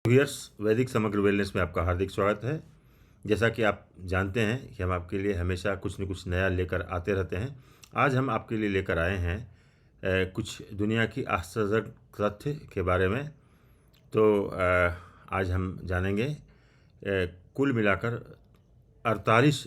Viewers, वैदिक समग्र wellness में आपका हार्दिक स्वागत है। जैसा कि आप जानते हैं कि हम आपके लिए हमेशा कुछ न कुछ नया लेकर आते रहते हैं। आज हम आपके लिए लेकर आए हैं कुछ दुनिया की आश्चर्यजनक तथ्य के बारे में। तो आज हम जानेंगे कुल मिलाकर 48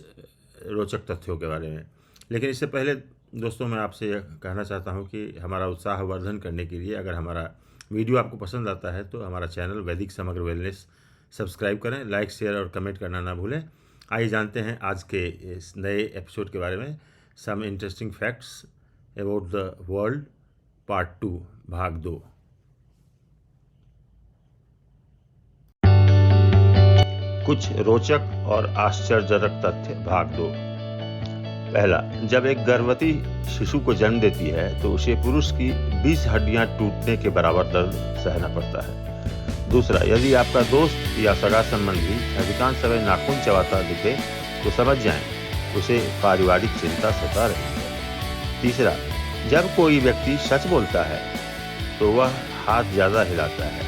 रोचक तथ्यों के बारे में। लेकिन इससे पहले दोस्तों, मैं आपसे यह कहना चाहता हूं कि हमारा उत्साहवर्धन करने के लिए अगर हमारा वीडियो आपको पसंद आता है तो हमारा चैनल वैदिक समग्र वेलनेस सब्सक्राइब करें, लाइक, शेयर और कमेंट करना ना भूलें। आइए जानते हैं आज के इस नए एपिसोड के बारे में। Some interesting facts about the world part 2 भाग 2। कुछ रोचक और आश्चर्यजनक तथ्य भाग 2। पहला, जब एक गर्भवती शिशु को जन्म देती है तो उसे पुरुष की 20 हड्डियां टूटने के बराबर दर्द सहना पड़ता है। दूसरा, यदि आपका दोस्त या सगा संबंधी अधिकांश समय नाखून चबाता दिखे तो समझ जाएं उसे पारिवारिक चिंता सता रही है। तीसरा, जब कोई व्यक्ति सच बोलता है तो वह हाथ ज्यादा हिलाता है,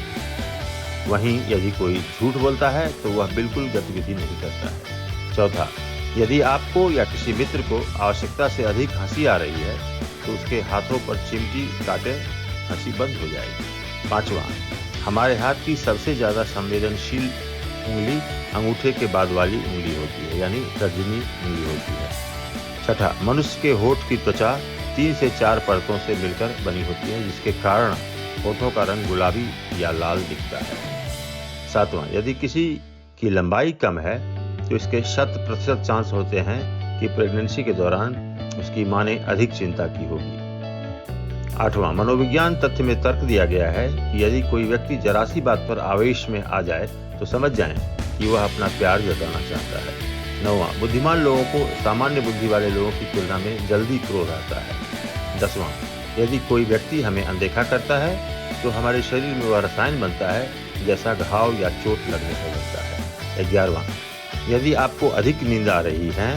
वहीं यदि कोई झूठ बोलता है तो वह बिल्कुल गतिविधि नहीं करता है। चौथा, यदि आपको या किसी मित्र को आवश्यकता से अधिक हंसी आ रही है तो उसके हाथों पर चिमटी काटे हंसी बंद हो जाएगी। पांचवा, हमारे हाथ की सबसे ज्यादा संवेदनशील उंगली अंगूठे के बाद वाली उंगली होती है, यानी तर्जनी उंगली होती है। छठा, मनुष्य के होठ की त्वचा 3 से 4 परतों से मिलकर बनी होती है, जिसके कारण होठों का रंग गुलाबी या लाल दिखता है। सातवां, यदि किसी की लंबाई कम है तो इसके 100% चांस होते हैं कि प्रेगनेंसी के दौरान उसकी मां ने अधिक चिंता की होगी। आठवां, मनोविज्ञान तथ्य में तर्क दिया गया है कि यदि कोई व्यक्ति जरा सी बात पर आवेश में आ जाए तो समझ जाएं कि वह अपना प्यार जताना चाहता है। नौवां, बुद्धिमान लोगों को सामान्य बुद्धि वाले लोगों की तुलना में जल्दी क्रोध आता है। 10वां, यदि कोई व्यक्ति हमें अनदेखा करता है तो हमारे शरीर में वह रसायन बनता है जैसा घाव या चोट लगने पर बनता है। 11वां, यदि आपको अधिक नींद आ रही है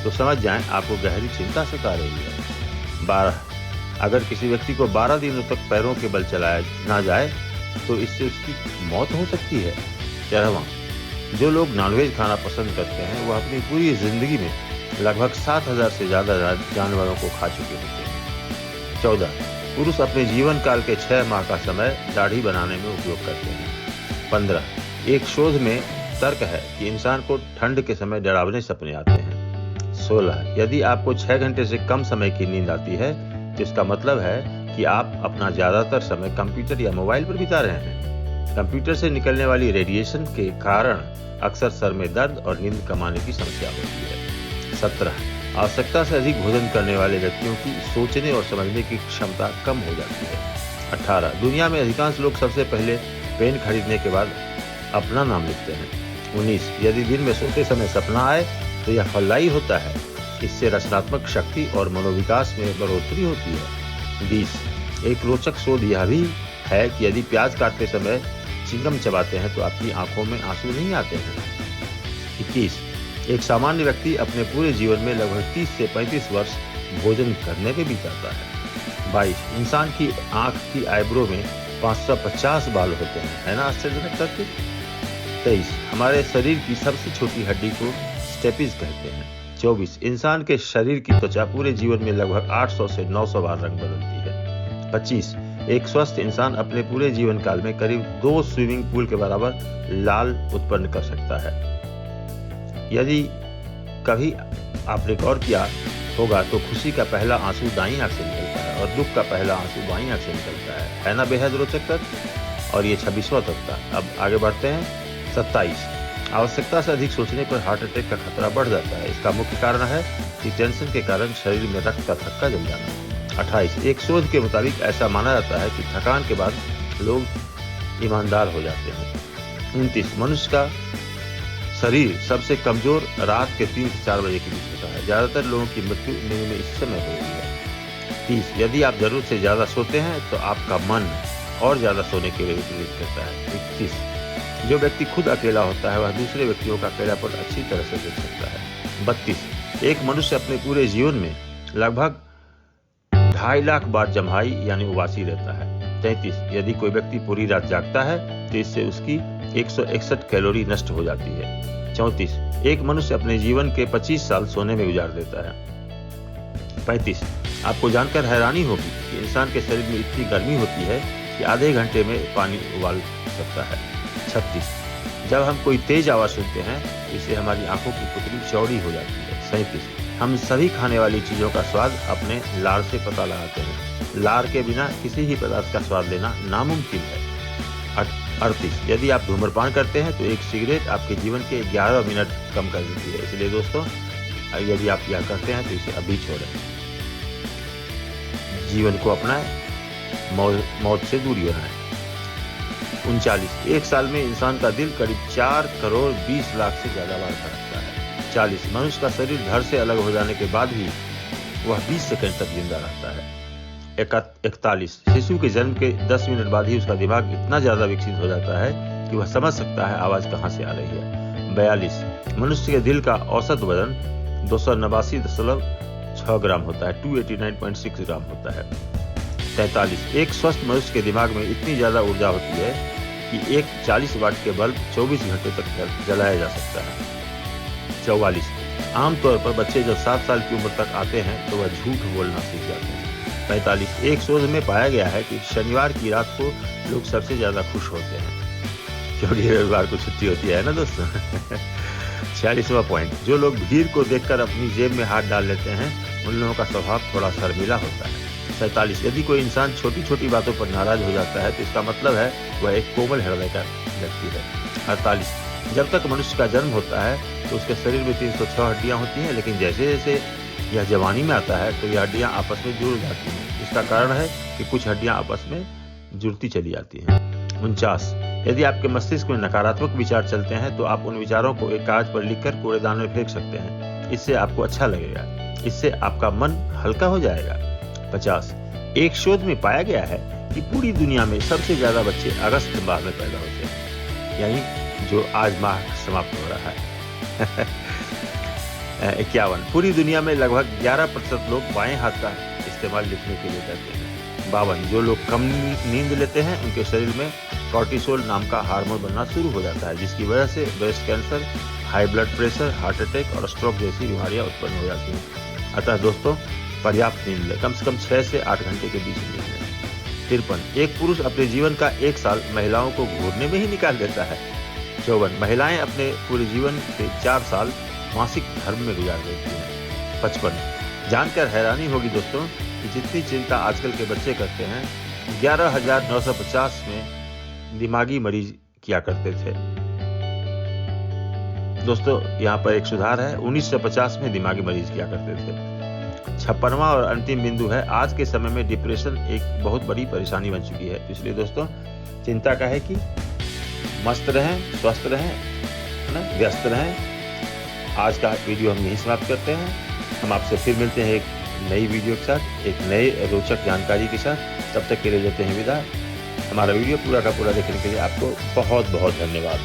तो समझ जाएं आपको गहरी चिंता सता रही है। 12, अगर किसी व्यक्ति को 12 दिनों तक पैरों के बल चलाया ना जाए तो इससे उसकी मौत हो सकती है। 13वां, जो लोग नॉनवेज खाना पसंद करते हैं वह अपनी पूरी जिंदगी में लगभग 7000 से ज्यादा जानवरों को खा चुके होते हैं। 14, पुरुष अपने जीवन काल के 6 माह का समय दाढ़ी बनाने में उपयोग करते हैं। 15, एक शोध में तर्क है कि इंसान को ठंड के समय डरावने सपने आते हैं। 16, यदि आपको 6 घंटे से कम समय की नींद आती है तो इसका मतलब है कि आप अपना ज्यादातर समय कंप्यूटर या मोबाइल पर बिता रहे हैं। कंप्यूटर से निकलने वाली रेडिएशन के कारण अक्सर सर में दर्द और नींद कम आने की समस्या होती है। 17, आवश्यकता से अधिक भोजन करने वाले व्यक्तियों की सोचने और समझने की क्षमता कम हो जाती है। 18, दुनिया में अधिकांश लोग सबसे पहले पेन खरीदने के बाद अपना नाम लिखते हैं। 19, यदि दिन में सोते समय सपना आए तो यह फलदायी होता है, इससे रचनात्मक शक्ति और मनोविकास में बढ़ोतरी होती है। 20, एक रोचक शोध यह भी है कि यदि प्याज काटते समय चिंगम चबाते हैं तो आपकी आंखों में आंसू नहीं आते हैं। 21, एक सामान्य व्यक्ति अपने पूरे जीवन में लगभग 30 से 35 वर्ष भोजन करने में बिताता है। 22, इंसान की आंख की आईब्रो में 550 बाल होते हैं, है ना आश्चर्यजनक तथ्य। 23, हमारे शरीर की सबसे छोटी हड्डी को स्टेपिज कहते हैं। 24, इंसान के शरीर की त्वचा पूरे जीवन में लगभग 800 से 900 बार रंग बदलती है। 25, एक स्वस्थ इंसान अपने पूरे जीवन काल में करीब 2 स्विमिंग पूल के बराबर लाल उत्पन्न कर सकता है। यदि कभी आपने गौर किया होगा तो खुशी का पहला आंसू दाईं आंख से निकलता है और दुख का पहला आंसू बाईं आंख से निकलता है ना बेहद रोचक तथ्य। और ये 26वां तथ्य। अब आगे बढ़ते हैं। 27, आवश्यकता से अधिक सोचने पर हार्ट अटैक का खतरा बढ़ जाता है। इसका मुख्य कारण है कि टेंशन के कारण शरीर में रक्त का थक्का जम जाना। 28, एक शोध के मुताबिक ऐसा माना जाता है कि थकान के बाद लोग ईमानदार हो जाते हैं। 29, मनुष्य का शरीर सबसे कमजोर रात के 3 से 4 बजे के बीच होता है। ज्यादातर लोगों की मृत्यु नींद में इस समय हो रही है। 30, यदि आप जरूरत से ज्यादा सोते हैं तो आपका मन और ज्यादा सोने के लिए प्रेरित करता है। 31, जो व्यक्ति खुद अकेला होता है वह दूसरे व्यक्तियों का अकेलापन अच्छी तरह से देख सकता है। 32, एक मनुष्य अपने पूरे जीवन में लगभग 2.5 लाख बार जम्हाई यानी उबासी रहता है। 33, यदि कोई व्यक्ति पूरी रात जागता है तो इससे उसकी 161 कैलोरी नष्ट हो जाती है। 34, एक मनुष्य अपने जीवन के 25 साल सोने में गुजार देता है। 35, आपको जानकर हैरानी होगी कि इंसान के शरीर में इतनी गर्मी होती है कि आधे घंटे में पानी उबाल सकता है। 36, जब हम कोई तेज आवाज सुनते हैं तो इससे हमारी आंखों की पुतली चौड़ी हो जाती है। 37, हम सभी खाने वाली चीजों का स्वाद अपने लार से पता लगाते हैं। लार के बिना किसी ही पदार्थ का स्वाद लेना नामुमकिन है। 38, यदि आप धूम्रपान करते हैं तो एक सिगरेट आपके जीवन के 11 मिनट कम कर देती है। इसलिए दोस्तों, यदि आप यह करते हैं तो इसे अभी छोड़ें। जीवन को अपनाएं, मौत से दूरी बनाएं। 39, एक साल में इंसान का दिल करीब 4 करोड़ 20 लाख से ज्यादा बार धड़कता है। 40, मनुष्य का शरीर धड़ से अलग हो जाने के बाद भी वह 20 सेकंड तक जिंदा रहता है। 41, शिशु के जन्म के 10 मिनट बाद ही उसका दिमाग इतना ज्यादा विकसित हो जाता है कि वह समझ सकता है आवाज कहां से आ रही है। 42, मनुष्य के दिल का औसत वजन 289.6 ग्राम होता है, 289.6 ग्राम होता है। 43, एक स्वस्थ मनुष्य के दिमाग में इतनी ज्यादा ऊर्जा होती है कि एक 40 वाट के बल्ब 24 घंटे तक जलाया जा सकता है। 44, आमतौर पर बच्चे जब 7 साल की उम्र तक आते हैं तो वह झूठ बोलना सीख जाते हैं। 45, एक शोध में पाया गया है कि शनिवार की रात को लोग सबसे ज्यादा खुश होते हैं क्योंकि रविवार को छुट्टी होती है ना दोस्तों। 46वां पॉइंट, जो लोग भीड़ को देखकर अपनी जेब में हाथ डाल लेते हैं उन लोगों का स्वभाव थोड़ा शर्मिला होता है। 47, यदि कोई इंसान छोटी छोटी बातों पर नाराज हो जाता है तो इसका मतलब है वह एक कोमल हृदय का व्यक्ति है। 48, जब तक मनुष्य का जन्म होता है तो उसके शरीर में 306 हड्डियां होती हैं, लेकिन जैसे जैसे यह जवानी में आता है तो यह हड्डियां आपस में जुड़ जाती हैं। इसका कारण है कि कुछ हड्डियां आपस में जुड़ती चली जाती हैं। 49, यदि आपके मस्तिष्क में नकारात्मक विचार चलते हैं तो आप उन विचारों को एक कागज पर लिखकर कूड़ेदान में फेंक सकते हैं। इससे आपको अच्छा लगेगा, इससे आपका मन हल्का हो जाएगा। 50, एक शोध में पाया गया है कि पूरी दुनिया में सबसे ज्यादा बच्चे अगस्त माह में पैदा होते हैं, यानी जो आज माह समाप्त हो रहा है। 51, पूरी दुनिया में लगभग 11% लोग बाएं हाथ का इस्तेमाल लिखने के लिए करते हैं। 52, जो लोग कम नींद लेते हैं उनके शरीर में कॉर्टिसोल नाम का हार्मोन बनना शुरू हो जाता है, जिसकी वजह से breast cancer, high blood pressure, heart attack और स्ट्रोक जैसी बीमारियां उत्पन्न हो जाती हैं। अतः दोस्तों, पर्याप्त नींद लें, कम से कम 6 से 8 घंटे के बीच नींद लें। 53, एक पुरुष अपने जीवन का 1 साल महिलाओं को घूरने में ही निकाल देता है। 54, महिलाएं अपने पूरे जीवन के 4 साल मासिक धर्म में गुजार देती हैं। 55, जानकर हैरानी होगी दोस्तों कि जितनी चिंता आजकल के बच्चे करते हैं 11,950 में दिमागी मरीज किया करते थे। दोस्तों, यहाँ पर एक सुधार है, 1950 में दिमागी मरीज किया करते थे। 56वां और अंतिम बिंदु है, आज के समय में डिप्रेशन एक बहुत बड़ी परेशानी बन चुकी है। तो इसलिए दोस्तों, चिंता का है कि मस्त रहें, स्वस्थ रहें, है ना, व्यस्त रहें। आज का वीडियो हम यहीं समाप्त करते हैं। हम आपसे फिर मिलते हैं एक नई वीडियो के साथ, एक नए रोचक जानकारी के साथ। तब तक के लिए लेते हैं विदा। हमारा वीडियो पूरा का पूरा देखने के लिए आपको बहुत बहुत धन्यवाद।